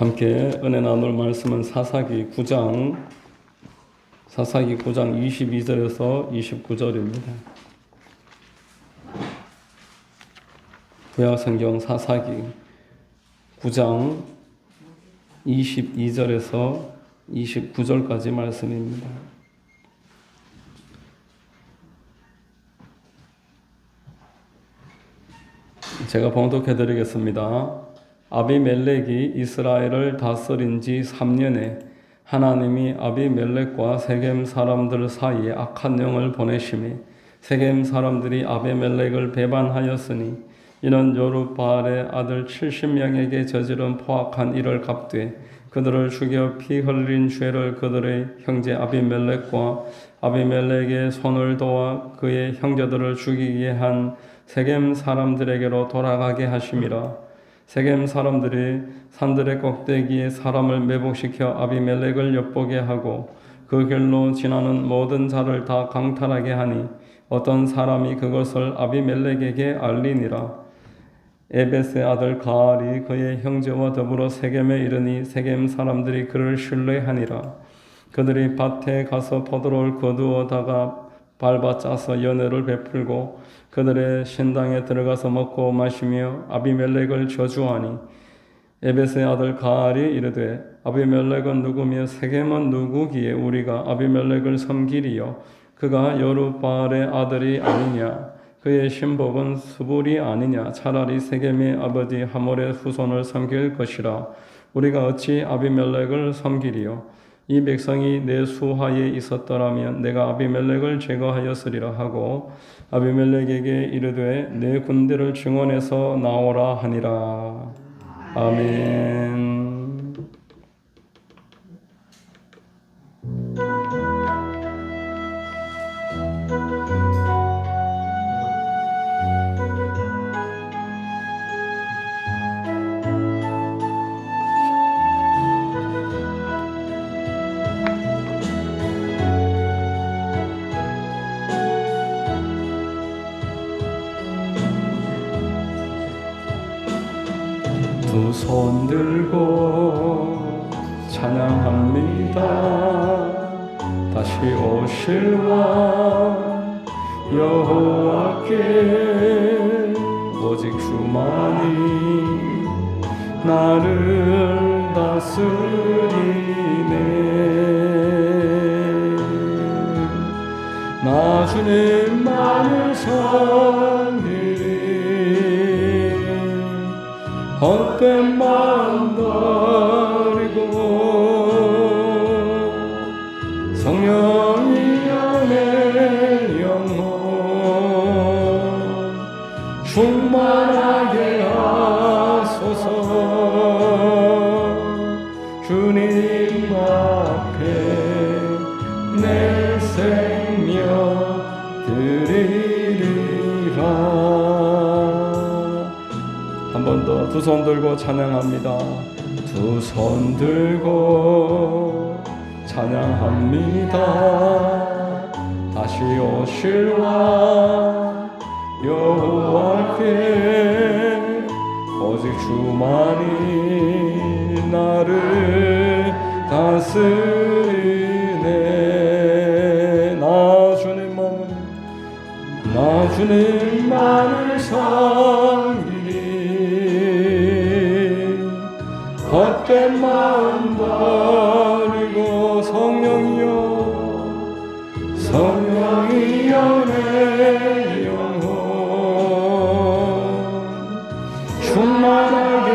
함께 은혜 나눌 말씀은 사사기 9장 22절에서 29절입니다. 구약성경 사사기 9장 22절에서 29절까지 말씀입니다. 제가 봉독해 드리겠습니다. 아비멜렉이 이스라엘을 다스린 지 3년에 하나님이 아비멜렉과 세겜 사람들 사이에 악한 영을 보내심에 세겜 사람들이 아비멜렉을 배반하였으니 이는 여룻바알의 아들 70명에게 저지른 포악한 일을 갚되 그들을 죽여 피 흘린 죄를 그들의 형제 아비멜렉과 아비멜렉의 손을 도와 그의 형제들을 죽이게 한 세겜 사람들에게로 돌아가게 하심이라. 세겜 사람들이 산들의 꼭대기에 사람을 매복시켜 아비멜렉을 엿보게 하고 그 길로 지나는 모든 자를 다 강탈하게 하니 어떤 사람이 그것을 아비멜렉에게 알리니라. 에벳의 아들 가알이 그의 형제와 더불어 세겜에 이르니 세겜 사람들이 그를 신뢰하니라. 그들이 밭에 가서 포도를 거두어다가 밟아 짜서 연회를 베풀고 그들의 신당에 들어가서 먹고 마시며 아비멜렉을 저주하니 에벳의 아들 가알이 이르되 아비멜렉은 누구며 세겜은 누구기에 우리가 아비멜렉을 섬기리요 그가 여룻바알의 아들이 아니냐 그의 신복은 스불이 아니냐 차라리 세겜의 아버지 하몰의 후손을 섬길 것이라 우리가 어찌 아비멜렉을 섬기리요 이 백성이 내 수하에 있었더라면 내가 아비멜렉을 제거하였으리라 하고 아비멜렉에게 이르되 내 군대를 증원해서 나오라 하니라. 아멘. 두 손 들고 찬양합니다. 다시 오실 왕 여호와께 오직 주만이 나를 다스리네. 나 주님만을 섬기리 헛된 마음 버리고 성령이여 내 영혼 충만하게 하소서. 주님 앞에 내 생명 드리리라. 한 번 더 두 손 들고 찬양합니다. 두 손 들고 찬양합니다. 다시 오실 왕 여호와께 오직 주만이 나를 다스리네. 나 주님만을 섬기리 헛된 마음 버리고 성령이여 내 영혼 충만하게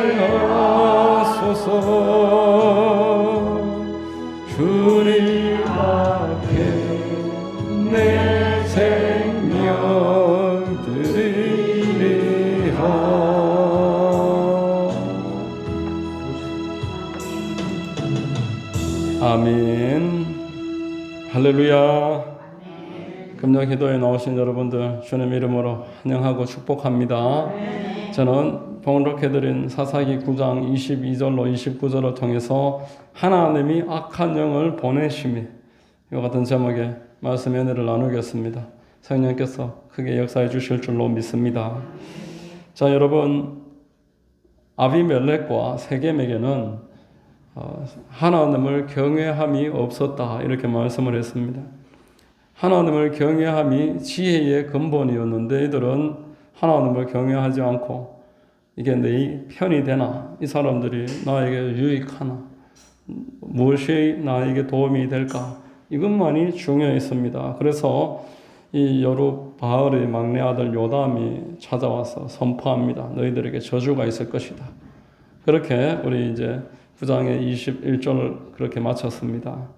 하소서. 주님 앞에 내 생명 드리리라. 아멘. 할렐루야. 금요 기도에 나오신 여러분들 주님 이름으로 환영하고 축복합니다. 저는 봉독해드린 사사기 9장 22절로 29절을 통해서 하나님이 악한 영을 보내심이 이와 같은 제목의 말씀 은혜를 나누겠습니다. 성령께서 크게 역사해 주실 줄로 믿습니다. 자, 여러분, 아비멜렉과 세겜에게는 하나님을 경외함이 없었다 이렇게 말씀을 했습니다. 하나님을 경외함이 지혜의 근본이었는데 이들은 하나님을 경외하지 않고 이게 내 편이 되나? 이 사람들이 나에게 유익하나? 무엇이 나에게 도움이 될까? 이것만이 중요했습니다. 그래서 이 여룹바알의 막내 아들 요담이 찾아와서 선포합니다. 너희들에게 저주가 있을 것이다. 그렇게 우리 이제 9장의 21절을 그렇게 마쳤습니다.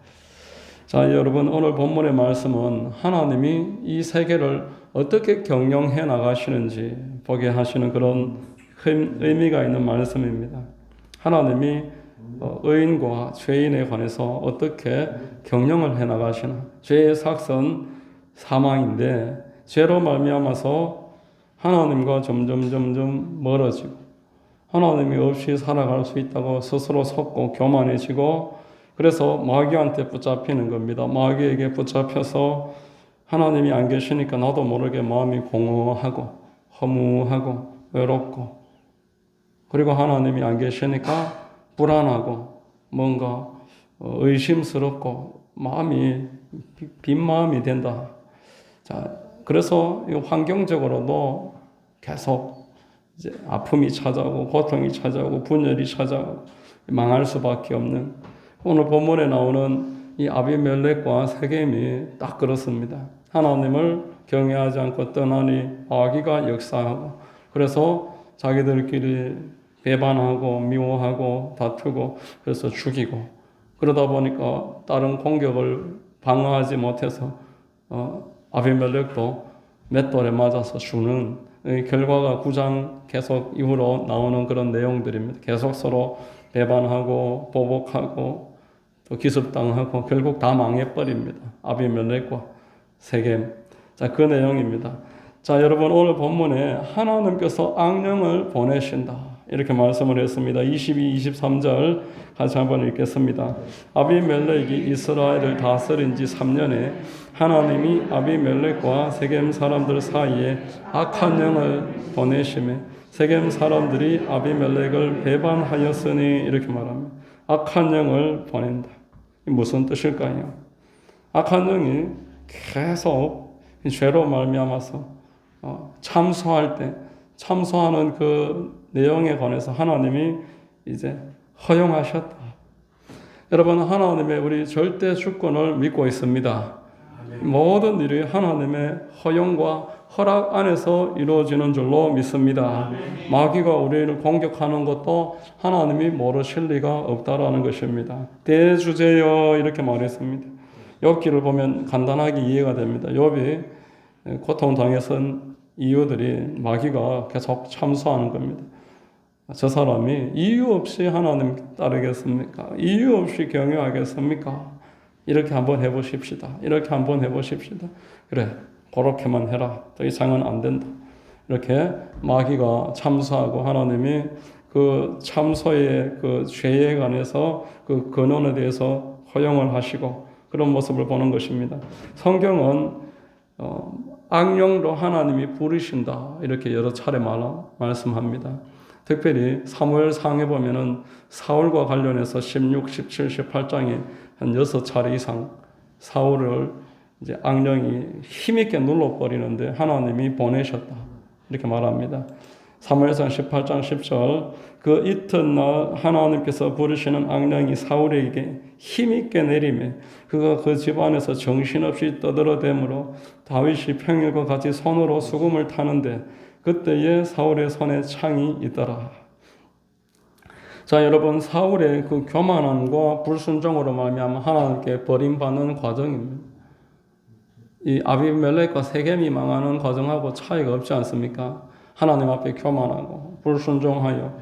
자, 여러분 오늘 본문의 말씀은 하나님이 이 세계를 어떻게 경영해 나가시는지 보게 하시는 그런 의미가 있는 말씀입니다. 하나님이 의인과 죄인에 관해서 어떻게 경영을 해 나가시나. 죄의 삭은 사망인데 죄로 말미암아서 하나님과 점점 멀어지고 하나님이 없이 살아갈 수 있다고 스스로 속고 교만해지고 그래서 마귀한테 붙잡히는 겁니다. 마귀에게 붙잡혀서 하나님이 안 계시니까 나도 모르게 마음이 공허하고 허무하고 외롭고 그리고 하나님이 안 계시니까 불안하고 뭔가 의심스럽고 마음이 빈 마음이 된다. 자, 그래서 환경적으로도 계속 이제 아픔이 찾아오고 고통이 찾아오고 분열이 찾아오고 망할 수밖에 없는 오늘 본문에 나오는 이 아비멜렉과 세겜이 딱 그렇습니다. 하나님을 경외하지 않고 떠나니 마귀가 역사하고 그래서 자기들끼리 배반하고 미워하고 다투고 그래서 죽이고 그러다 보니까 다른 공격을 방어하지 못해서 아비멜렉도 맷돌에 맞아서 죽는 결과가 9장 계속 이후로 나오는 그런 내용들입니다. 계속 서로 배반하고 보복하고 또 기습당하고 결국 다 망해버립니다. 아비멜렉과 세겜. 자, 그 내용입니다. 자, 여러분 오늘 본문에 하나님께서 악령을 보내신다 이렇게 말씀을 했습니다. 22, 23절 같이 한번 읽겠습니다. 아비멜렉이 이스라엘을 다스린 지 3년에 하나님이 아비멜렉과 세겜 사람들 사이에 악한 영을 보내심에 세겜 사람들이 아비멜렉을 배반하였으니 이렇게 말합니다. 악한 영을 보낸다. 무슨 뜻일까요? 악한 영이 계속 죄로 말미암아서 참소할 때 참소하는 그 내용에 관해서 하나님이 이제 허용하셨다. 여러분 하나님의 우리 절대 주권을 믿고 있습니다. 모든 일이 하나님의 허용과 허락 안에서 이루어지는 줄로 믿습니다. 마귀가 우리를 공격하는 것도 하나님이 모르실 리가 없다라는 것입니다. 대주제여 이렇게 말했습니다. 욥기를 보면 간단하게 이해가 됩니다. 욥이 고통당했던 이유들이 마귀가 계속 참소하는 겁니다. 저 사람이 이유 없이 하나님 따르겠습니까? 이유 없이 경외하겠습니까? 이렇게 한번 해보십시다. 이렇게 한번 해보십시다. 그래, 그렇게만 해라. 더 이상은 안 된다. 이렇게 마귀가 참소하고 하나님이 그 참소의 그 죄에 관해서 그 근원에 대해서 허용을 하시고 그런 모습을 보는 것입니다. 성경은 악령도 하나님이 부르신다. 이렇게 여러 차례 말씀합니다. 특별히 사무엘상에 보면은 사울과 관련해서 16, 17, 18장에 한 6차례 이상 사울을 이제 악령이 힘있게 눌러버리는데 하나님이 보내셨다. 이렇게 말합니다. 사무엘상 18장 10절 그 이튿날 하나님께서 부르시는 악령이 사울에게 힘있게 내리매 그가 그 집안에서 정신없이 떠들어대므로 다윗이 평일과 같이 손으로 수금을 타는데 그때에 사울의 손에 창이 있더라. 자, 여러분 사울의 그 교만함과 불순종으로 말미암아 하나님께 버림받는 과정입니다. 이 아비멜렉과 세겜이 망하는 과정하고 차이가 없지 않습니까? 하나님 앞에 교만하고 불순종하여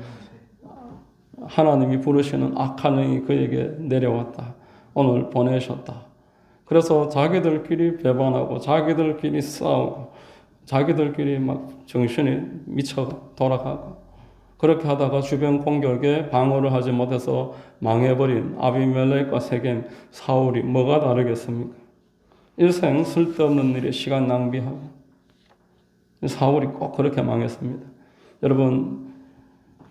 하나님이 부르시는 악한 영이 그에게 내려왔다. 오늘 보내셨다. 그래서 자기들끼리 배반하고 자기들끼리 싸우고 자기들끼리 막 정신이 미쳐 돌아가고 그렇게 하다가 주변 공격에 방어를 하지 못해서 망해버린 아비멜렉과 세겜, 사울이 뭐가 다르겠습니까? 일생 쓸데없는 일에 시간 낭비하고 사울이 꼭 그렇게 망했습니다. 여러분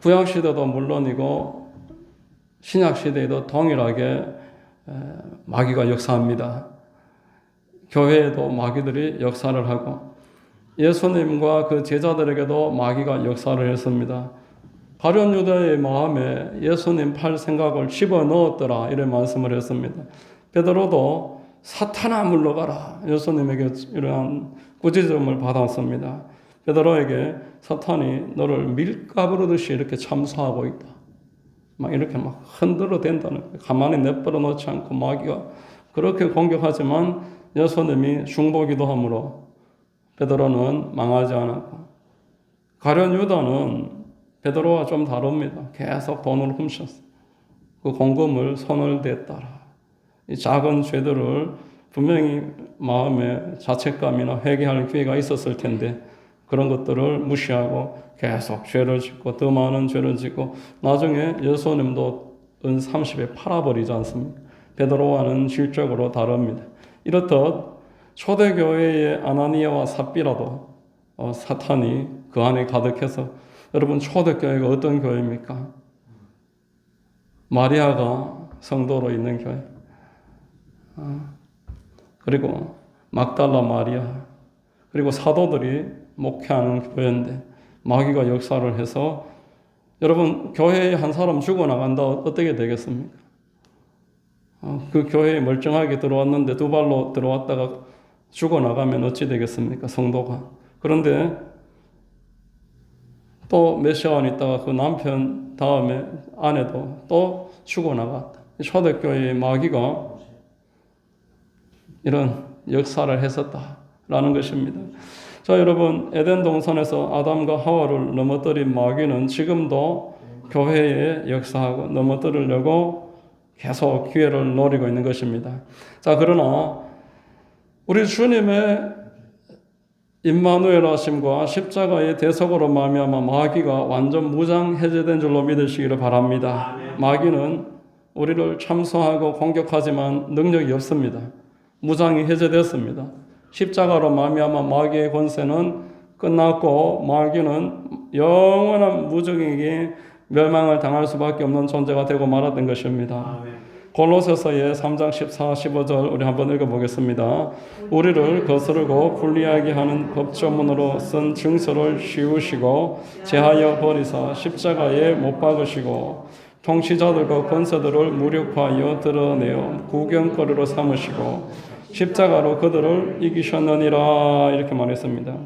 구약시대도 물론이고 신약 시대에도 동일하게 마귀가 역사합니다. 교회에도 마귀들이 역사를 하고 예수님과 그 제자들에게도 마귀가 역사를 했습니다. 가룟 유다의 마음에 예수님 팔 생각을 집어넣었더라 이런 말씀을 했습니다. 베드로도 사탄아 물러가라 예수님에게 이러한 꾸짖음을 받았습니다. 베드로에게 사탄이 너를 밀가부르듯이 이렇게 참수하고 있다. 막 이렇게 막 흔들어 댄다는 거예요. 가만히 내버려 놓지 않고 마귀가 그렇게 공격하지만 예수님이 중보기도 함으로 베드로는 망하지 않았고 가룟 유다는 베드로와 좀 다릅니다. 계속 돈을 훔쳤어요. 그 공금을 손을 댔더라. 이 작은 죄들을 분명히 마음에 자책감이나 회개할 기회가 있었을 텐데 그런 것들을 무시하고 계속 죄를 짓고 더 많은 죄를 짓고 나중에 예수님도 은 30에 팔아버리지 않습니까? 베드로와는 질적으로 다릅니다. 이렇듯 초대교회의 아나니아와 삽비라도 사탄이 그 안에 가득해서 여러분 초대교회가 어떤 교회입니까? 마리아가 성도로 있는 교회. 그리고 막달라 마리아. 그리고 사도들이 목회하는 교회인데 마귀가 역사를 해서 여러분 교회에 한 사람 죽어나간다 어떻게 되겠습니까? 그 교회에 멀쩡하게 들어왔는데 두 발로 들어왔다가 죽어나가면 어찌 되겠습니까? 성도가. 그런데 또 몇 시간 있다가 그 남편 다음에 아내도 또 죽어나갔다. 초대교회의 마귀가 이런 역사를 했었다라는 것입니다. 자, 여러분, 에덴 동산에서 아담과 하와를 넘어뜨린 마귀는 지금도 교회에 역사하고 넘어뜨리려고 계속 기회를 노리고 있는 것입니다. 자, 그러나 우리 주님의 임마누엘 하심과 십자가의 대속으로 말미암아 마귀가 완전 무장 해제된 줄로 믿으시기를 바랍니다. 마귀는 우리를 참소하고 공격하지만 능력이 없습니다. 무장이 해제됐습니다. 십자가로 말미암아 마귀의 권세는 끝났고 마귀는 영원한 무적에게 멸망을 당할 수밖에 없는 존재가 되고 말았던 것입니다. 골로새서의 3장 14, 15절 우리 한번 읽어보겠습니다. 우리를 거스르고 불리하게 하는 법조문으로 쓴 증서를 씌우시고 제하여 버리사 십자가에 못 박으시고 통치자들과 권세들을 무력화하여 드러내어 구경거리로 삼으시고 십자가로 그들을 이기셨느니라 이렇게 말했습니다.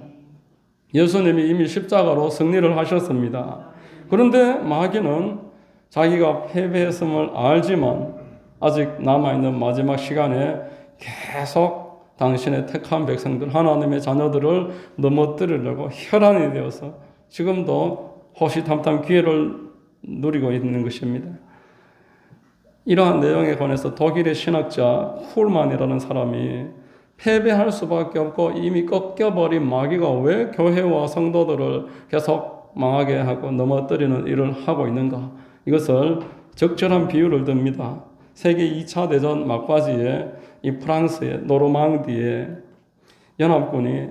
예수님이 이미 십자가로 승리를 하셨습니다. 그런데 마귀는 자기가 패배했음을 알지만 아직 남아있는 마지막 시간에 계속 당신의 택한 백성들, 하나님의 자녀들을 넘어뜨리려고 혈안이 되어서 지금도 호시탐탐 기회를 누리고 있는 것입니다. 이러한 내용에 관해서 독일의 신학자 훌만이라는 사람이 패배할 수밖에 없고 이미 꺾여버린 마귀가 왜 교회와 성도들을 계속 망하게 하고 넘어뜨리는 일을 하고 있는가? 이것을 적절한 비유를 듭니다. 세계 2차 대전 막바지에 이 프랑스의 노르망디에 연합군이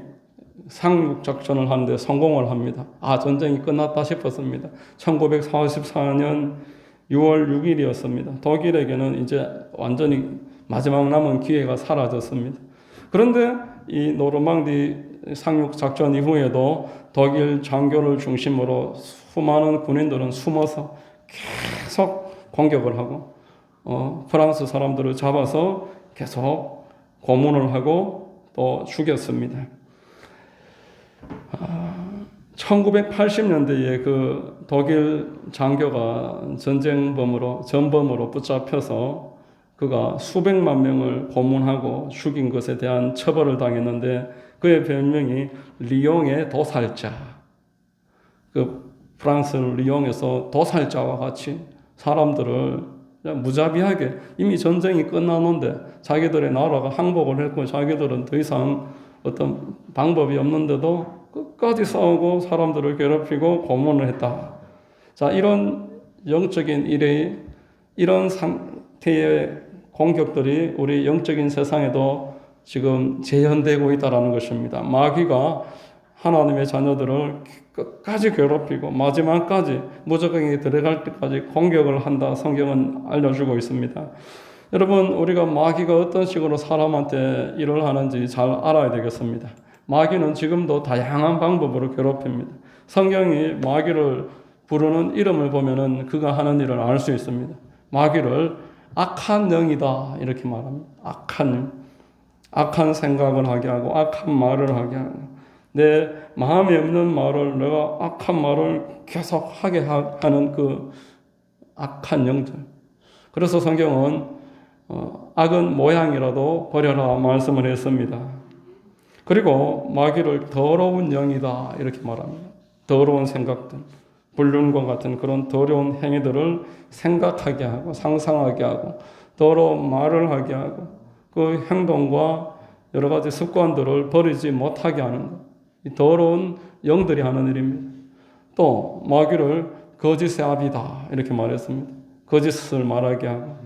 상륙작전을 하는데 성공을 합니다. 전쟁이 끝났다 싶었습니다. 1944년 6월 6일이었습니다. 독일에게는 이제 완전히 마지막 남은 기회가 사라졌습니다. 그런데 이 노르망디 상륙작전 이후에도 독일 장교를 중심으로 수많은 군인들은 숨어서 계속 공격을 하고 프랑스 사람들을 잡아서 계속 고문을 하고 또 죽였습니다. 1980년대에 그 독일 장교가 전범으로 붙잡혀서 그가 수백만 명을 고문하고 죽인 것에 대한 처벌을 당했는데 그의 별명이 리옹의 도살자. 그 프랑스 리옹에서 도살자와 같이 사람들을 무자비하게 이미 전쟁이 끝나는데 자기들의 나라가 항복을 했고 자기들은 더 이상 어떤 방법이 없는데도 끝까지 싸우고 사람들을 괴롭히고 고문을 했다. 자, 이런 영적인 일이 이런 상태의 공격들이 우리 영적인 세상에도 지금 재현되고 있다는 것입니다. 마귀가 하나님의 자녀들을 끝까지 괴롭히고 마지막까지 무적행에 들어갈 때까지 공격을 한다. 성경은 알려주고 있습니다. 여러분, 우리가 마귀가 어떤 식으로 사람한테 일을 하는지 잘 알아야 되겠습니다. 마귀는 지금도 다양한 방법으로 괴롭힙니다. 성경이 마귀를 부르는 이름을 보면은 그가 하는 일을 알 수 있습니다. 마귀를 악한 영이다 이렇게 말합니다. 악한 생각을 하게 하고 악한 말을 하게 하고 내 마음에 없는 말을 내가 악한 말을 계속 하게 하는 그 악한 영들. 그래서 성경은 악은 모양이라도 버려라 말씀을 했습니다. 그리고 마귀를 더러운 영이다 이렇게 말합니다. 더러운 생각들, 불륜과 같은 그런 더러운 행위들을 생각하게 하고 상상하게 하고 더러운 말을 하게 하고 그 행동과 여러 가지 습관들을 버리지 못하게 하는 것. 이 더러운 영들이 하는 일입니다. 또 마귀를 거짓의 아비다 이렇게 말했습니다. 거짓을 말하게 하고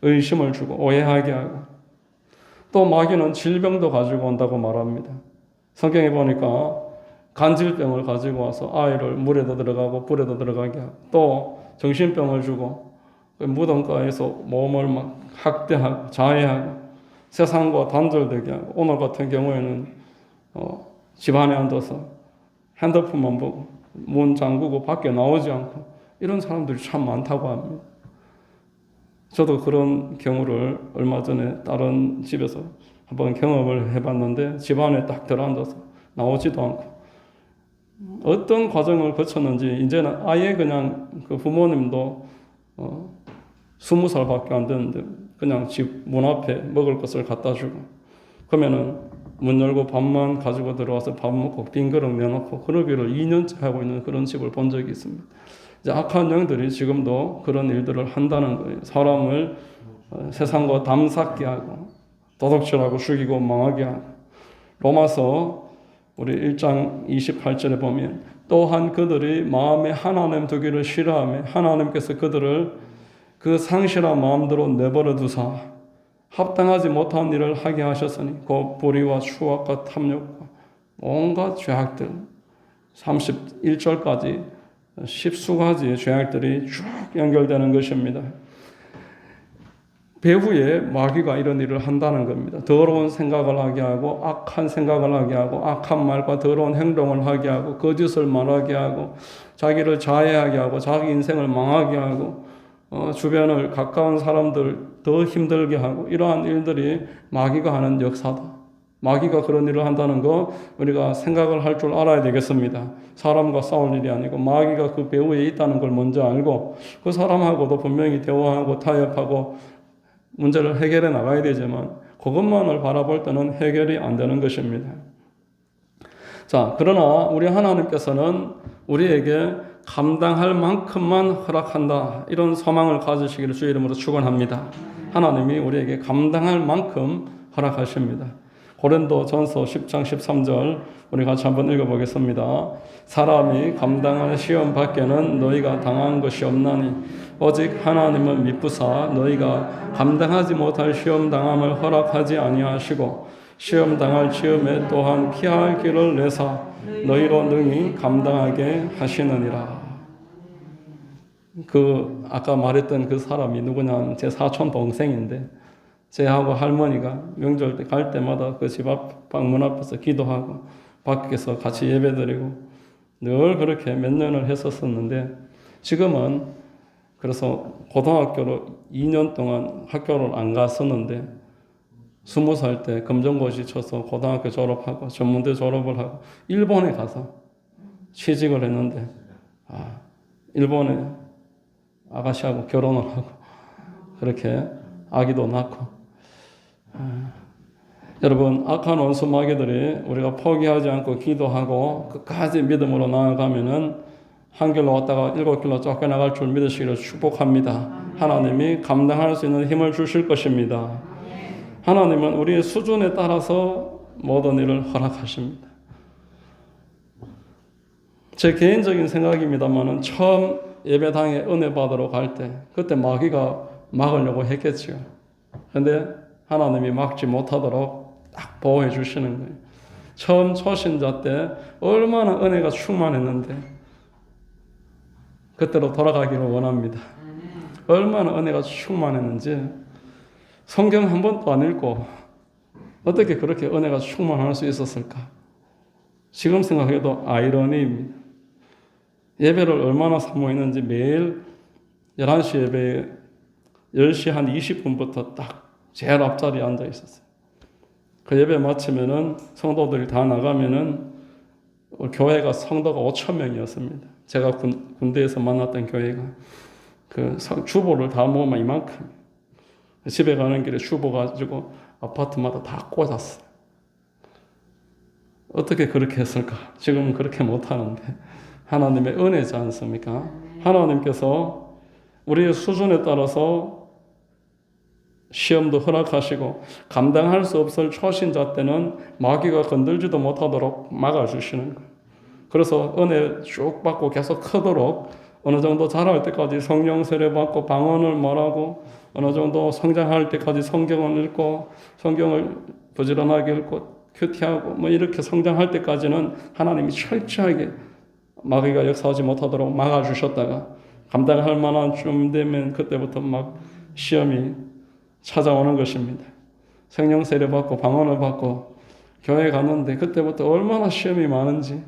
의심을 주고 오해하게 하고 또 마귀는 질병도 가지고 온다고 말합니다. 성경에 보니까 간질병을 가지고 와서 아이를 물에도 들어가고 불에도 들어가게 하고 또 정신병을 주고 무덤가에서 몸을 막 학대하고 자해하고 세상과 단절되게 하고 오늘 같은 경우에는 집 안에 앉아서 핸드폰만 보고 문 잠그고 밖에 나오지 않고 이런 사람들이 참 많다고 합니다. 저도 그런 경우를 얼마 전에 다른 집에서 한번 경험을 해봤는데 집 안에 딱 들어앉아서 나오지도 않고 어떤 과정을 거쳤는지 이제는 아예 그냥 그 부모님도 20살밖에 안 됐는데 그냥 집 문 앞에 먹을 것을 갖다 주고 그러면은 문 열고 밥만 가지고 들어와서 밥 먹고 빈 그릇 내놓고 그러기를 2년째 하고 있는 그런 집을 본 적이 있습니다. 이제 악한 영들이 지금도 그런 일들을 한다는 거예요. 사람을 세상과 담쌓게 하고 도둑질하고 죽이고 망하게 하고 로마서 우리 1장 28절에 보면 또한 그들이 마음에 하나님 두기를 싫어하며 하나님께서 그들을 그 상실한 마음대로 내버려 두사 합당하지 못한 일을 하게 하셨으니 그 불의와 추악과 탐욕과 온갖 죄악들 31절까지 10수가지의 죄악들이 쭉 연결되는 것입니다. 배후에 마귀가 이런 일을 한다는 겁니다. 더러운 생각을 하게 하고 악한 생각을 하게 하고 악한 말과 더러운 행동을 하게 하고 거짓을 말하게 하고 자기를 자해하게 하고 자기 인생을 망하게 하고 주변을 가까운 사람들 더 힘들게 하고 이러한 일들이 마귀가 하는 역사다. 마귀가 그런 일을 한다는 거 우리가 생각을 할 줄 알아야 되겠습니다. 사람과 싸울 일이 아니고 마귀가 그 배후에 있다는 걸 먼저 알고 그 사람하고도 분명히 대화하고 타협하고 문제를 해결해 나가야 되지만 그것만을 바라볼 때는 해결이 안 되는 것입니다. 자, 그러나 우리 하나님께서는 우리에게 감당할 만큼만 허락한다. 이런 소망을 가지시기를 주의 이름으로 축원합니다. 하나님이 우리에게 감당할 만큼 허락하십니다. 고린도전서 10장 13절 우리 같이 한번 읽어보겠습니다. 사람이 감당할 시험 밖에는 너희가 당한 것이 없나니 오직 하나님은 미쁘사 너희가 감당하지 못할 시험 당함을 허락하지 아니하시고 시험 당할 즈음에 또한 피할 길을 내사 너희로 능히 감당하게 하시느니라. 그 아까 말했던 그 사람이 누구냐면 제 사촌 동생인데 제하고 할머니가 명절 때 갈 때마다 그 집 앞 방문 앞에서 기도하고 밖에서 같이 예배드리고 늘 그렇게 몇 년을 했었었는데 지금은 그래서 고등학교로 2년 동안 학교를 안 갔었는데 20살 때 검정고시 쳐서 고등학교 졸업하고 전문대 졸업을 하고 일본에 가서 취직을 했는데 일본에 아가씨하고 결혼을 하고 그렇게 아기도 낳고 여러분 악한 원수 마귀들이 우리가 포기하지 않고 기도하고 끝까지 믿음으로 나아가면은 한 길로 왔다가 7길로 쫓겨나갈 줄 믿으시기를 축복합니다. 하나님이 감당할 수 있는 힘을 주실 것입니다. 하나님은 우리의 수준에 따라서 모든 일을 허락하십니다. 제 개인적인 생각입니다만은 처음 예배당에 은혜 받으러 갈 때 그때 마귀가 막으려고 했겠죠. 그런데 하나님이 막지 못하도록 딱 보호해 주시는 거예요. 처음 초신자 때 얼마나 은혜가 충만했는데 그때로 돌아가기를 원합니다. 얼마나 은혜가 충만했는지 성경 한 번도 안 읽고 어떻게 그렇게 은혜가 충만할 수 있었을까? 지금 생각해도 아이러니입니다. 예배를 얼마나 사모했는지 매일 11시 예배에 10시 한 20분부터 딱 제일 앞자리에 앉아 있었어요. 그 예배 마치면은 성도들이 다 나가면은 교회가 성도가 5천 명이었습니다. 제가 군대에서 만났던 교회가 그 주보를 다 모으면 이만큼. 집에 가는 길에 주보 가지고 아파트마다 다 꽂았어요. 어떻게 그렇게 했을까? 지금은 그렇게 못하는데 하나님의 은혜지 않습니까? 하나님께서 우리의 수준에 따라서 시험도 허락하시고 감당할 수 없을 초신자 때는 마귀가 건들지도 못하도록 막아주시는 거예요. 그래서 은혜 쭉 받고 계속 크도록 어느 정도 자랄 때까지 성령 세례 받고 방언을 말하고 어느 정도 성장할 때까지 성경을 읽고 성경을 부지런하게 읽고 큐티하고 뭐 이렇게 성장할 때까지는 하나님이 철저하게 마귀가 역사하지 못하도록 막아주셨다가 감당할 만한 쯤 되면 그때부터 막 시험이 찾아오는 것입니다. 성령 세례 받고 방언을 받고 교회 갔는데 그때부터 얼마나 시험이 많은지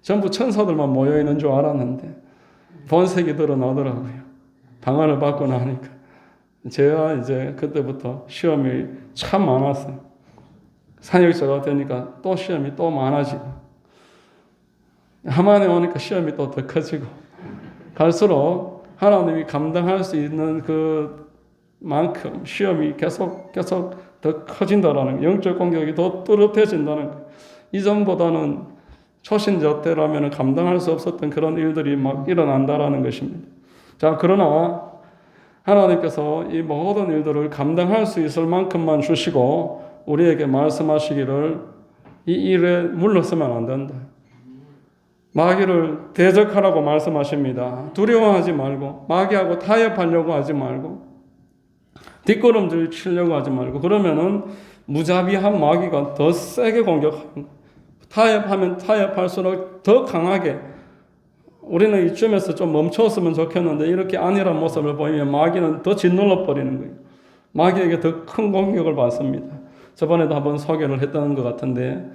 전부 천사들만 모여있는 줄 알았는데 본색이 드러나더라고요. 방언을 받고 나니까 제가 이제 그때부터 시험이 참 많았어요. 사역자가 되니까 또 시험이 또 많아지고 하만에 오니까 시험이 또 더 커지고 갈수록 하나님이 감당할 수 있는 그만큼 시험이 계속 더 커진다라는 영적 공격이 더 뚜렷해진다는 거예요. 이전보다는 초신자 때라면 감당할 수 없었던 그런 일들이 막 일어난다라는 것입니다. 자, 그러나 하나님께서 이 모든 일들을 감당할 수 있을 만큼만 주시고 우리에게 말씀하시기를 이 일에 물러서면 안 된다. 마귀를 대적하라고 말씀하십니다. 두려워하지 말고 마귀하고 타협하려고 하지 말고 뒷걸음질 치려고 하지 말고 그러면은 무자비한 마귀가 더 세게 공격하는 거예요. 타협하면 타협할수록 더 강하게 우리는 이쯤에서 좀 멈췄으면 좋겠는데 이렇게 아니란 모습을 보이면 마귀는 더 짓눌러 버리는 거예요. 마귀에게 더 큰 공격을 받습니다. 저번에도 한번 소개를 했던 것 같은데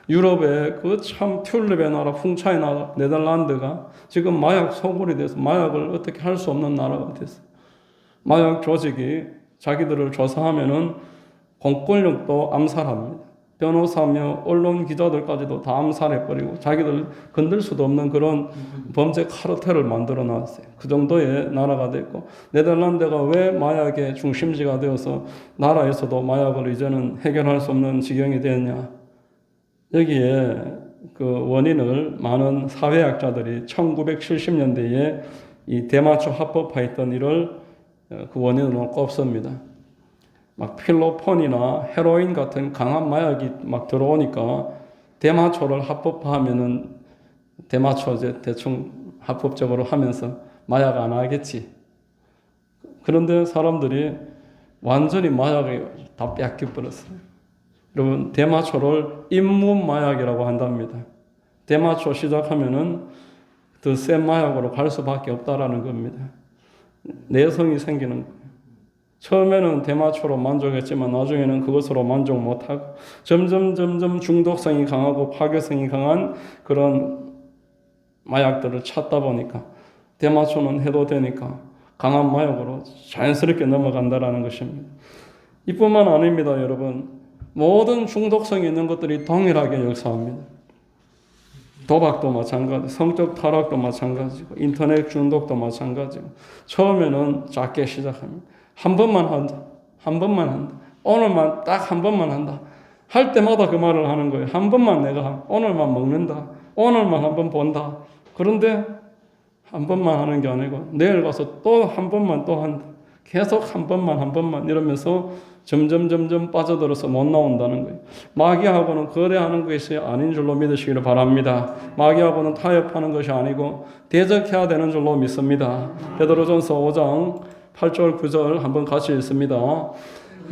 유럽의 그 참 튤립의 나라, 풍차의 나라 네덜란드가 지금 마약 소굴이 돼서 마약을 어떻게 할 수 없는 나라가 됐어요. 마약 조직이 자기들을 조사하면은 공권력도 암살합니다. 변호사며 언론 기자들까지도 다 암살해버리고 자기들 건들 수도 없는 그런 범죄 카르텔을 만들어 놨어요. 그 정도의 나라가 됐고 네덜란드가 왜 마약의 중심지가 되어서 나라에서도 마약을 이제는 해결할 수 없는 지경이 되었냐. 여기에 그 원인을 많은 사회학자들이 1970년대에 이 대마초 합법화했던 일을 그 원인으로 꼽습니다. 막 필로폰이나 헤로인 같은 강한 마약이 막 들어오니까 대마초를 합법화하면은 대마초 이제 대충 합법적으로 하면서 마약 안 하겠지. 그런데 사람들이 완전히 마약을 다 뺏겨버렸어요. 여러분 대마초를 입문 마약이라고 한답니다. 대마초 시작하면은 더 센 마약으로 갈 수밖에 없다라는 겁니다. 내성이 생기는 거예요. 처음에는 대마초로 만족했지만 나중에는 그것으로 만족 못하고 점점 중독성이 강하고 파괴성이 강한 그런 마약들을 찾다 보니까 대마초는 해도 되니까 강한 마약으로 자연스럽게 넘어간다라는 것입니다. 이뿐만 아닙니다, 여러분. 모든 중독성이 있는 것들이 동일하게 역사합니다. 도박도 마찬가지, 성적 타락도 마찬가지고 인터넷 중독도 마찬가지고 처음에는 작게 시작합니다. 한 번만 한다. 오늘만 딱 한 번만 한다. 할 때마다 그 말을 하는 거예요. 한 번만 내가 오늘만 먹는다. 오늘만 한 번 본다. 그런데 한 번만 하는 게 아니고 내일 가서 또 한 번만 또 한다. 계속 한 번만 이러면서 점점 빠져들어서 못 나온다는 거예요. 마귀하고는 거래하는 것이 아닌 줄로 믿으시기를 바랍니다. 마귀하고는 타협하는 것이 아니고 대적해야 되는 줄로 믿습니다. 베드로전서 5장 8절 9절 한번 같이 읽습니다.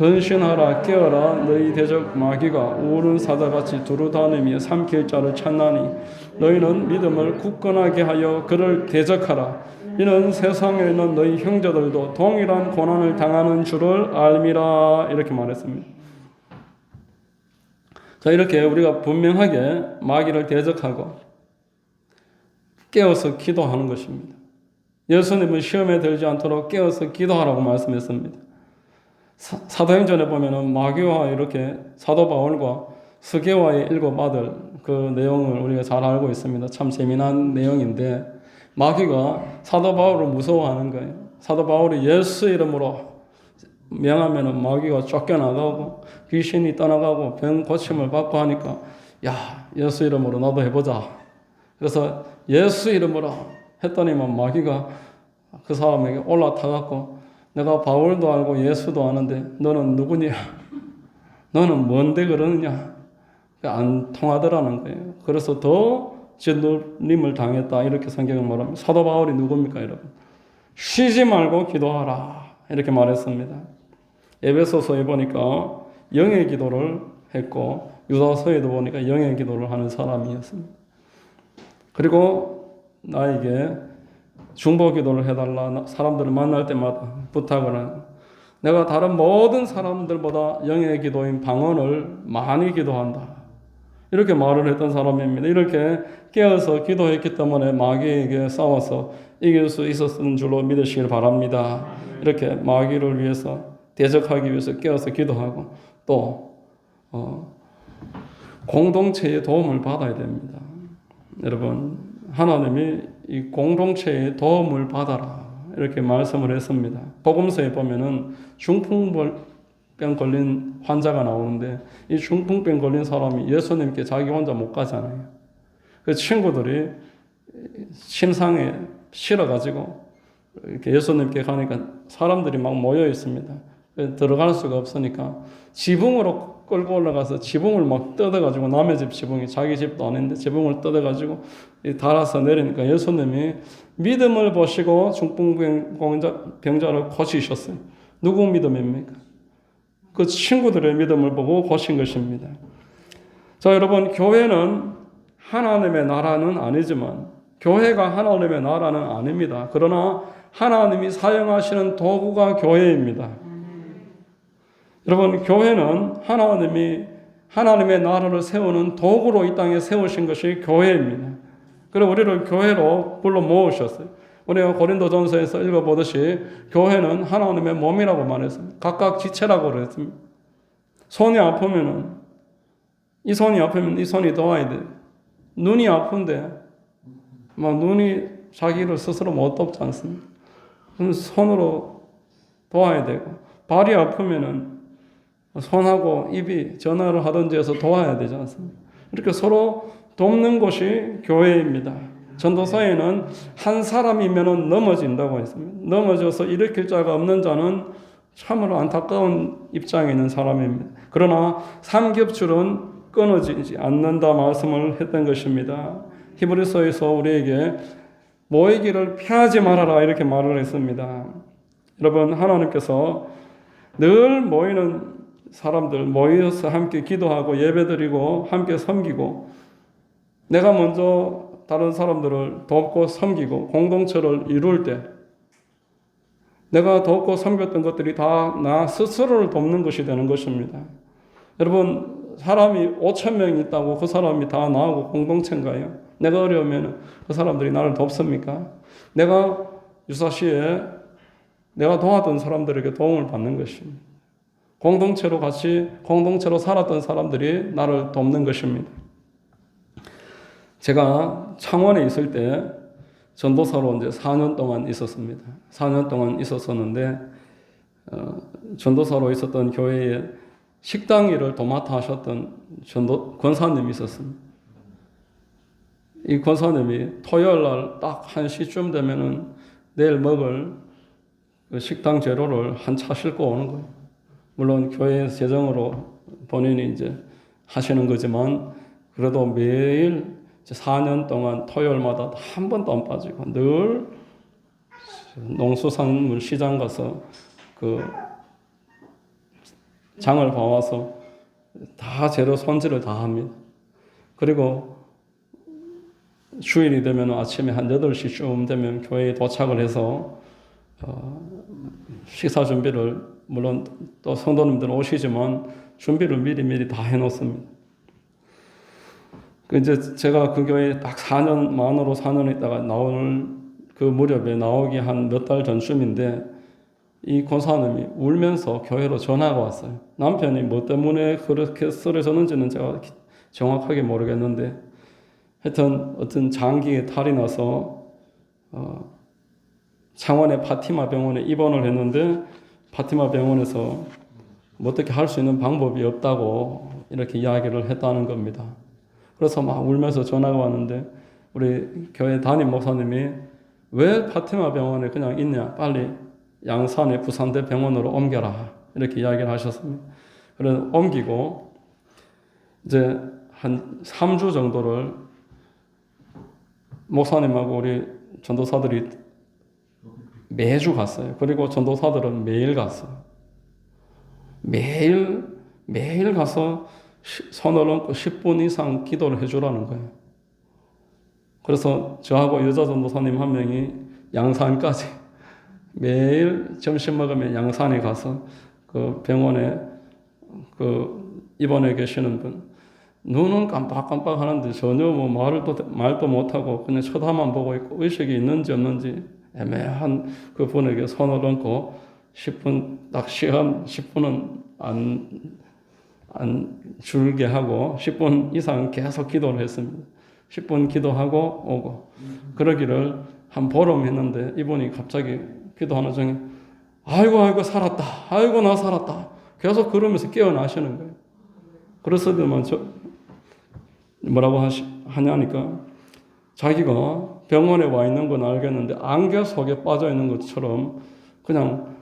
헌신하라 깨어라 너희 대적 마귀가 우는 사자같이 두루다니며 삼킬 자를 찾나니 너희는 믿음을 굳건하게 하여 그를 대적하라. 이는 세상에 있는 너희 형제들도 동일한 고난을 당하는 줄을 알미라. 이렇게 말했습니다. 자, 이렇게 우리가 분명하게 마귀를 대적하고 깨어서 기도하는 것입니다. 예수님은 시험에 들지 않도록 깨어서 기도하라고 말씀했습니다. 사도행전에 보면은 마귀와 이렇게 사도 바울과 스게와의 7 아들 그 내용을 우리가 잘 알고 있습니다. 참 재미난 내용인데 마귀가 사도 바울을 무서워하는 거예요. 사도 바울이 예수 이름으로 명하면은 마귀가 쫓겨나가고 귀신이 떠나가고 병 고침을 받고 하니까 야, 예수 이름으로 나도 해보자. 그래서 예수 이름으로 했더니만 마귀가 그 사람에게 올라타갖고 내가 바울도 알고 예수도 아는데 너는 누구냐? 너는 뭔데 그러느냐? 안 통하더라는 거예요. 그래서 더 진노림을 당했다. 이렇게 성경을 말합니다. 사도 바울이 누굽니까, 여러분? 쉬지 말고 기도하라. 이렇게 말했습니다. 에베소서에 보니까 영의 기도를 했고 유다서에도 보니까 영의 기도를 하는 사람이었습니다. 그리고 나에게 중보 기도를 해달라. 사람들을 만날 때마다 부탁을 하는. 내가 다른 모든 사람들보다 영의 기도인 방언을 많이 기도한다. 이렇게 말을 했던 사람입니다. 이렇게 깨어서 기도했기 때문에 마귀에게 싸워서 이길 수 있었던 줄로 믿으시길 바랍니다. 이렇게 마귀를 위해서 대적하기 위해서 깨어서 기도하고 또 공동체의 도움을 받아야 됩니다. 여러분, 하나님이 이 공동체의 도움을 받아라 이렇게 말씀을 했습니다. 복음서에 보면은 중풍병 걸린 환자가 나오는데 이 중풍병 걸린 사람이 예수님께 자기 혼자 못 가잖아요. 그 친구들이 침상에 실어가지고 이렇게 예수님께 가니까 사람들이 막 모여 있습니다. 들어갈 수가 없으니까 지붕으로 끌고 올라가서 지붕을 막 뜯어가지고 남의 집 지붕이 자기 집도 아닌데 지붕을 뜯어가지고 달아서 내리니까 예수님이 믿음을 보시고 중풍병자를 고치셨어요. 누구 믿음입니까? 그 친구들의 믿음을 보고 고친 것입니다. 자, 여러분, 교회는 하나님의 나라는 아니지만 교회가 하나님의 나라는 아닙니다. 그러나 하나님이 사용하시는 도구가 교회입니다. 여러분, 교회는 하나님이 하나님의 나라를 세우는 도구로 이 땅에 세우신 것이 교회입니다. 그리고 우리를 교회로 불러 모으셨어요. 우리가 고린도전서에서 읽어보듯이 교회는 하나님의 몸이라고 말했습니다. 각각 지체라고 그랬습니다. 손이 아프면은 이 손이 아프면 이 손이 도와야 돼. 눈이 아픈데 막 눈이 자기를 스스로 못 돕지 않습니까? 그럼 손으로 도와야 되고 발이 아프면은 손하고 입이 전화를 하든지 해서 도와야 되지 않습니까? 이렇게 서로 돕는 곳이 교회입니다. 전도서에는 한 사람이면 넘어진다고 했습니다. 넘어져서 일으킬 자가 없는 자는 참으로 안타까운 입장에 있는 사람입니다. 그러나 삼겹줄은 끊어지지 않는다 말씀을 했던 것입니다. 히브리서에서 우리에게 모이기를 피하지 말아라 이렇게 말을 했습니다. 여러분, 하나님께서 늘 모이는 사람들 모여서 함께 기도하고 예배드리고 함께 섬기고 내가 먼저 다른 사람들을 돕고 섬기고 공동체를 이룰 때 내가 돕고 섬겼던 것들이 다 나 스스로를 돕는 것이 되는 것입니다. 여러분, 사람이 5,000명이 있다고 그 사람이 다 나하고 공동체인가요? 내가 어려우면 그 사람들이 나를 돕습니까? 내가 유사시에 내가 도와던 사람들에게 도움을 받는 것입니다. 공동체로 살았던 사람들이 나를 돕는 것입니다. 제가 창원에 있을 때 전도사로 이제 4년 동안 있었습니다. 4년 동안 있었었는데, 전도사로 있었던 교회에 식당 일을 도맡아 하셨던 권사님이 있었습니다. 이 권사님이 토요일 날 딱 1시쯤 되면은 내일 먹을 그 식당 재료를 한 차 싣고 오는 거예요. 물론 교회 재정으로 본인이 이제 하시는 거지만 그래도 매일 4년 동안 토요일마다 한 번도 안 빠지고 늘 농수산물 시장 가서 그 장을 봐와서 다 재료 손질을 다 합니다. 그리고 주일이 되면 아침에 한 8시쯤 되면 교회에 도착을 해서 식사 준비를, 물론 또 성도님들 오시지만 준비를 미리 다 해놓습니다. 이제 제가 그 교회에 딱 4년, 만으로 4년 있다가 나올 그 무렵에 나오기 한 몇 달 전쯤인데 이 권사님이 울면서 교회로 전화가 왔어요. 남편이 뭐 때문에 그렇게 쓰러졌는지는 제가 정확하게 모르겠는데 하여튼 어떤 장기에 탈이 나서 창원의 파티마 병원에 입원을 했는데 파티마 병원에서 뭐 어떻게 할 수 있는 방법이 없다고 이렇게 이야기를 했다는 겁니다. 그래서 막 울면서 전화가 왔는데 우리 교회 담임 목사님이 왜 파티마 병원에 그냥 있냐, 빨리 양산의 부산대 병원으로 옮겨라 이렇게 이야기를 하셨습니다. 그래서 옮기고 이제 한 3주 정도를 목사님하고 우리 전도사들이 매주 갔어요. 그리고 전도사들은 매일 갔어요. 매일 가서 손을 얹고 10분 이상 기도를 해주라는 거예요. 그래서 저하고 여자 전도사님 한 명이 양산까지 매일 점심 먹으면 양산에 가서 그 병원에 그 입원해 계시는 분, 눈은 깜빡깜빡 하는데 전혀 뭐 말도 못하고 그냥 쳐다만 보고 있고 의식이 있는지 없는지 애매한 그 분에게 손을 얹고 10분, 딱 시간 10분은 안 줄게 하고 10분 이상 계속 기도를 했습니다. 10분 기도하고 오고 그러기를 한 보름 했는데 이분이 갑자기 기도하는 중에 아이고 살았다, 아이고 나 살았다 계속 그러면서 깨어나시는 거예요. 그래서 뭐라고 하냐니까 자기가 병원에 와 있는 건 알겠는데 안개 속에 빠져 있는 것처럼 그냥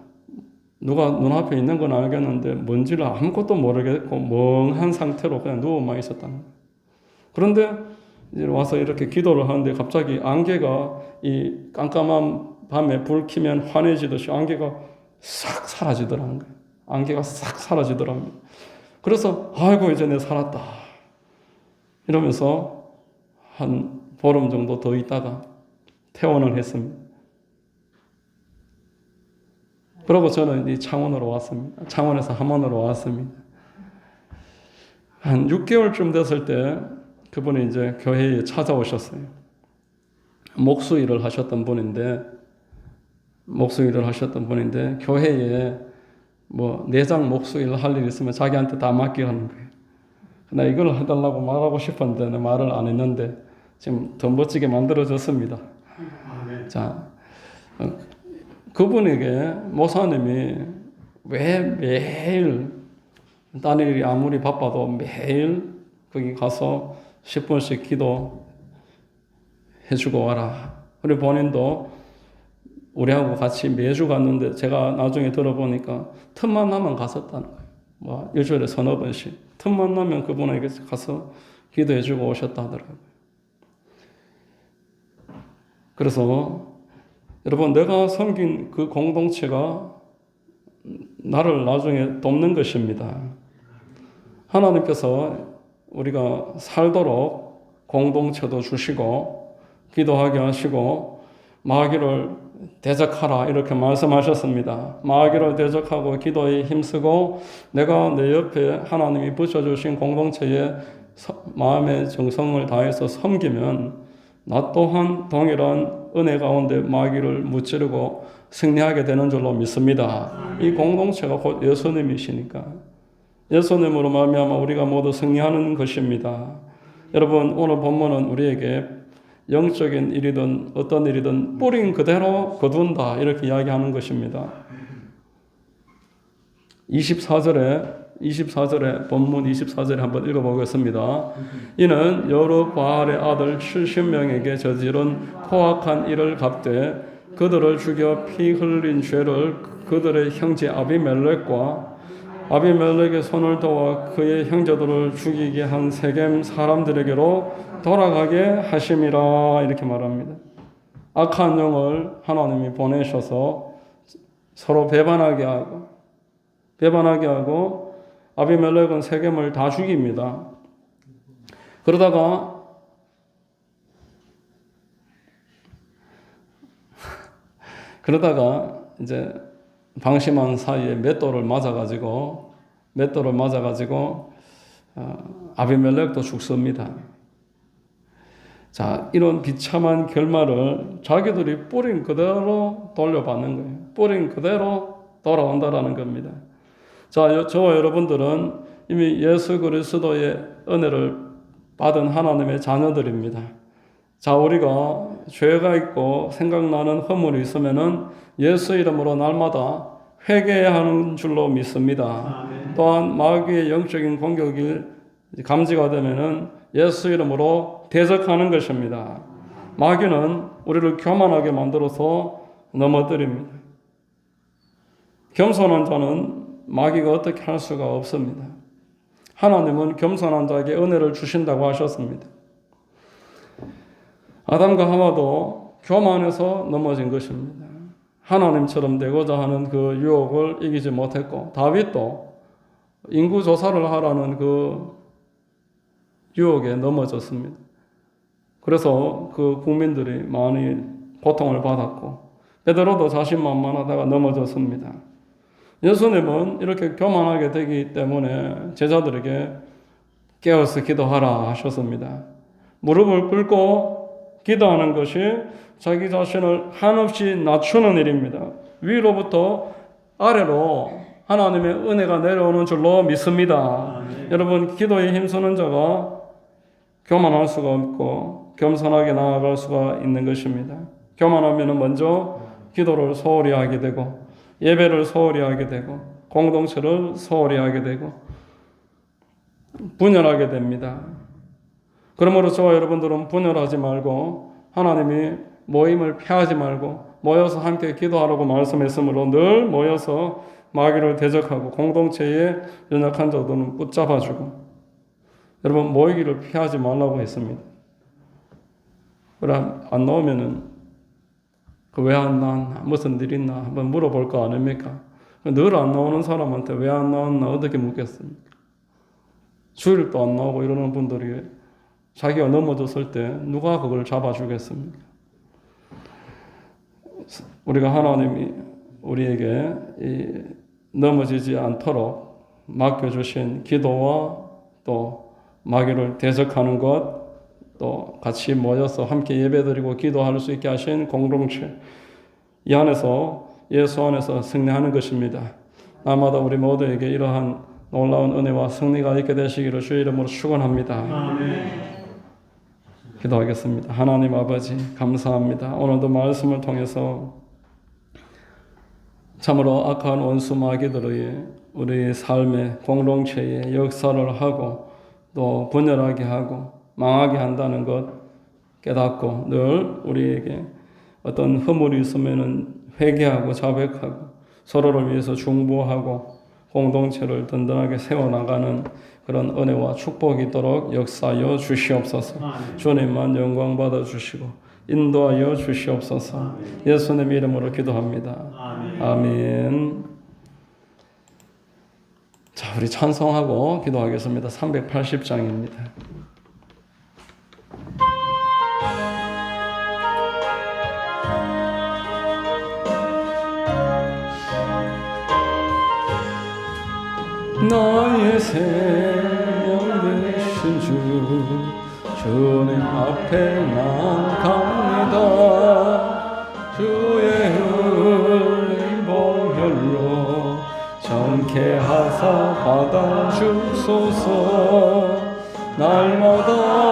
누가 눈앞에 있는 건 알겠는데 뭔지를 아무것도 모르겠고 멍한 상태로 그냥 누워만 있었다는 거예요. 그런데 이제 와서 이렇게 기도를 하는데 갑자기 안개가 이 깜깜한 밤에 불 켜면 환해지듯이 안개가 싹 사라지더라는 거예요. 안개가 싹 사라지더랍니다. 그래서 아이고 이제 내 살았다 이러면서 한 보름 정도 더 있다가 퇴원을 했습니다. 그리고 저는 이 창원으로 왔습니다. 창원에서 함원으로 왔습니다. 한 6개월쯤 됐을 때 그분이 이제 교회에 찾아오셨어요. 목수일을 하셨던 분인데 교회에 뭐 내장 목수일 할 일 있으면 자기한테 다 맡기라는 거예요. 나 이걸 해달라고 말하고 싶었는데 말을 안 했는데 지금 더 멋지게 만들어졌습니다. 자, 그분에게 목사님이 왜 매일 딴 일이 아무리 바빠도 매일 거기 가서 10분씩 기도 해주고 와라. 그리고 본인도 우리하고 같이 매주 갔는데 제가 나중에 들어보니까 틈만 나면 갔었다는 거예요. 뭐 일주일에 서너 번씩 틈만 나면 그분에게 가서 기도해주고 오셨다 하더라고요. 그래서 여러분, 내가 섬긴 그 공동체가 나를 나중에 돕는 것입니다. 하나님께서 우리가 살도록 공동체도 주시고 기도하게 하시고 마귀를 대적하라 이렇게 말씀하셨습니다. 마귀를 대적하고 기도에 힘쓰고 내가 내 옆에 하나님이 붙여주신 공동체에 마음의 정성을 다해서 섬기면 나 또한 동일한 은혜 가운데 마귀를 무찌르고 승리하게 되는 줄로 믿습니다. 이 공동체가 곧 예수님이시니까 예수님으로 말미암아 우리가 모두 승리하는 것입니다. 여러분, 오늘 본문은 우리에게 영적인 일이든 어떤 일이든 뿌린 그대로 거둔다 이렇게 이야기하는 것입니다. 24절에 본문 24절에 한번 읽어보겠습니다. 이는 여루바알의 아들 70명에게 저지른 포악한 일을 갚되 그들을 죽여 피 흘린 죄를 그들의 형제 아비멜렉과 아비멜렉의 손을 도와 그의 형제들을 죽이게 한 세겜 사람들에게로 돌아가게 하심이라 이렇게 말합니다. 악한 영을 하나님이 보내셔서 서로 배반하게 하고 아비멜렉은 세겜을 다 죽입니다. 그러다가 이제 방심한 사이에 맷돌을 맞아가지고 아비멜렉도 죽습니다. 자, 이런 비참한 결말을 자기들이 뿌린 그대로 돌려받는 거예요. 뿌린 그대로 돌아온다라는 겁니다. 자, 저와 여러분들은 이미 예수 그리스도의 은혜를 받은 하나님의 자녀들입니다. 자, 우리가 죄가 있고 생각나는 허물이 있으면은 예수 이름으로 날마다 회개해야 하는 줄로 믿습니다. 또한 마귀의 영적인 공격이 감지가 되면은 예수 이름으로 대적하는 것입니다. 마귀는 우리를 교만하게 만들어서 넘어뜨립니다. 겸손한 자는 마귀가 어떻게 할 수가 없습니다. 하나님은 겸손한 자에게 은혜를 주신다고 하셨습니다. 아담과 하와도 교만해서 넘어진 것입니다. 하나님처럼 되고자 하는 그 유혹을 이기지 못했고, 다윗도 인구조사를 하라는 그 유혹에 넘어졌습니다. 그래서 그 국민들이 많이 고통을 받았고, 베드로도 자신만만하다가 넘어졌습니다. 예수님은 이렇게 교만하게 되기 때문에 제자들에게 깨어서 기도하라 하셨습니다. 무릎을 꿇고 기도하는 것이 자기 자신을 한없이 낮추는 일입니다. 위로부터 아래로 하나님의 은혜가 내려오는 줄로 믿습니다. 여러분, 기도에 힘쓰는 자가 교만할 수가 없고 겸손하게 나아갈 수가 있는 것입니다. 교만하면 먼저 기도를 소홀히 하게 되고, 예배를 소홀히 하게 되고, 공동체를 소홀히 하게 되고 분열하게 됩니다. 그러므로 저와 여러분들은 분열하지 말고, 하나님이 모임을 피하지 말고 모여서 함께 기도하라고 말씀했으므로 늘 모여서 마귀를 대적하고 공동체의 연약한 자들은 붙잡아주고, 여러분, 모이기를 피하지 말라고 했습니다. 그럼 안 나오면은 왜 안 나왔나, 무슨 일 있나 한번 물어볼 거 아닙니까? 늘 안 나오는 사람한테 왜 안 나왔나 어떻게 묻겠습니까? 주일도 안 나오고 이러는 분들이 자기가 넘어졌을 때 누가 그걸 잡아주겠습니까? 우리가 하나님이 우리에게 넘어지지 않도록 맡겨주신 기도와 또 마귀를 대적하는 것, 또 같이 모여서 함께 예배드리고 기도할 수 있게 하신 공동체, 이 안에서 예수 안에서 승리하는 것입니다. 날마다 우리 모두에게 이러한 놀라운 은혜와 승리가 있게 되시기를 주의 이름으로 축원합니다. 아멘. 기도하겠습니다. 하나님 아버지, 감사합니다. 오늘도 말씀을 통해서 참으로 악한 원수 마귀들의 우리의 삶의 공동체에 역사를 하고 또 분열하게 하고 망하게 한다는 것 깨닫고, 늘 우리에게 어떤 허물이 있으면 회개하고 자백하고 서로를 위해서 중보하고 공동체를 든든하게 세워나가는 그런 은혜와 축복이 있도록 역사하여 주시옵소서. 주님만 영광 받아 주시고 인도하여 주시옵소서. 예수님 이름으로 기도합니다. 아멘. 자, 우리 찬송하고 기도하겠습니다. 380장입니다. 나의 생명 되신 주, 주님 앞에 난 갑니다. 주의 흘린 보혈로 정케 하사 받아 주소서. 날마다